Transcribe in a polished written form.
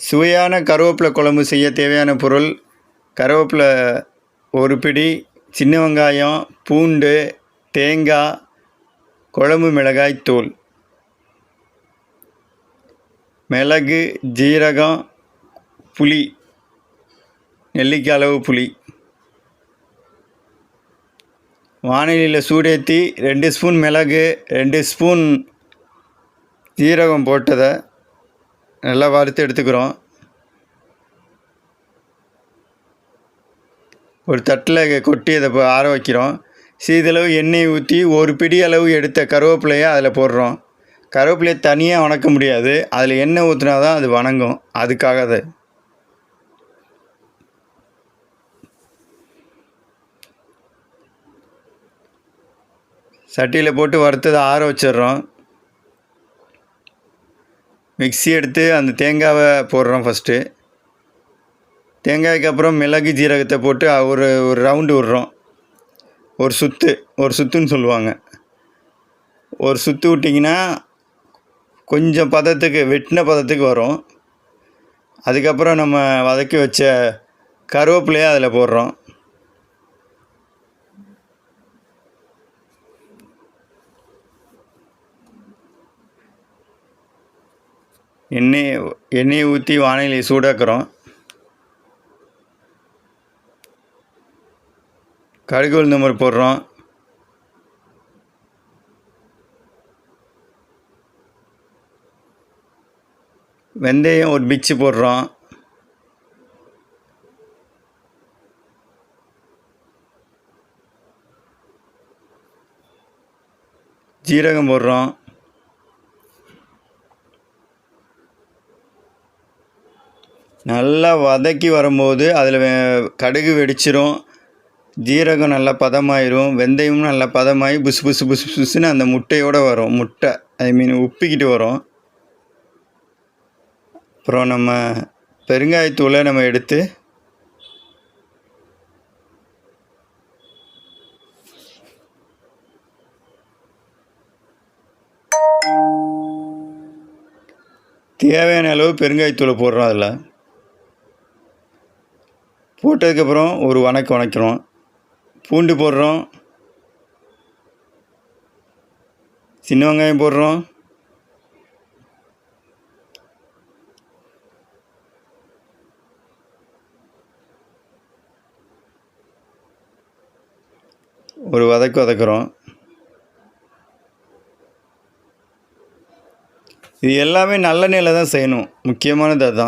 சுவையான கருவேப்பிலை குழம்பு செய்ய தேவையான பொருள்: கருவேப்பிலை 1 பிடி, சின்ன வெங்காயம், பூண்டு, தேங்காய், குழம்பு மிளகாய் தூள், மிளகு, ஜீரகம், புளி, நெல்லிக்காய் அளவு புளி. வாணலியில் சூடேற்றி 2 ஸ்பூன் மிளகு, 2 ஸ்பூன் ஜீரகம் போட்டதை நல்லா வறுத்து எடுத்துக்கிறோம். ஒரு தட்டில் கொட்டி அதை ஆற வைக்கிறோம். சிறிதளவு எண்ணெய் ஊற்றி 1 பிடி அளவு எடுத்த கருவேப்பிலையை அதில் போடுறோம். கருவேப்பிலையை தனியாக வணக்க முடியாது, அதில் எண்ணெய் ஊற்றினா தான் அது வணங்கும். அதுக்காக அது சட்டியில் போட்டு வறுத்ததை ஆற வச்சிடுறோம். மிக்ஸி எடுத்து அந்த தேங்காவை போடுறோம். ஃபஸ்ட்டு தேங்காய்க்கு அப்புறம் மிளகு ஜீரகத்தை போட்டு ஒரு ரவுண்டு விடுறோம். ஒரு சுற்றுன்னு சொல்லுவாங்க. ஒரு சுற்று விட்டிங்கன்னா கொஞ்சம் பதத்துக்கு வெட்டின பதத்துக்கு வரும். அதுக்கப்புறம் நம்ம வதக்கி வச்ச கருவேப்பிலையை அதில் போடுறோம். எண்ணெயை ஊற்றி வாணலியை சூடாக்குறோம். கடுகு உளுந்தம் பருப்பு போடுறோம். வெந்தயம் ஒரு பிச்சு போடுறோம். ஜீரகம் போடுறோம். நல்லா வதக்கி வரும்போது அதில் கடுகு வெடிச்சிரும், ஜீரகம் நல்லா பதமாயிரும், வெந்தயமும் நல்லா பதமாகி புசு புசு புசு புசுன்னு அந்த முட்டையோடு வரும். முட்டை உப்பிக்கிட்டு வரும். அப்புறம் நம்ம பெருங்காயத்தூளை நம்ம எடுத்து தேவையான அளவு பெருங்காயத்தூளை போடுறோம். அதில் போட்டதுக்கப்புறம் ஒரு வணக்கிறோம். பூண்டு போடுறோம், சின்ன வெங்காயம் போடுறோம், ஒரு வதக்குறோம். இது எல்லாமே நல்லெண்ணெயில் தான் செய்யணும். முக்கியமானது அதுதான்.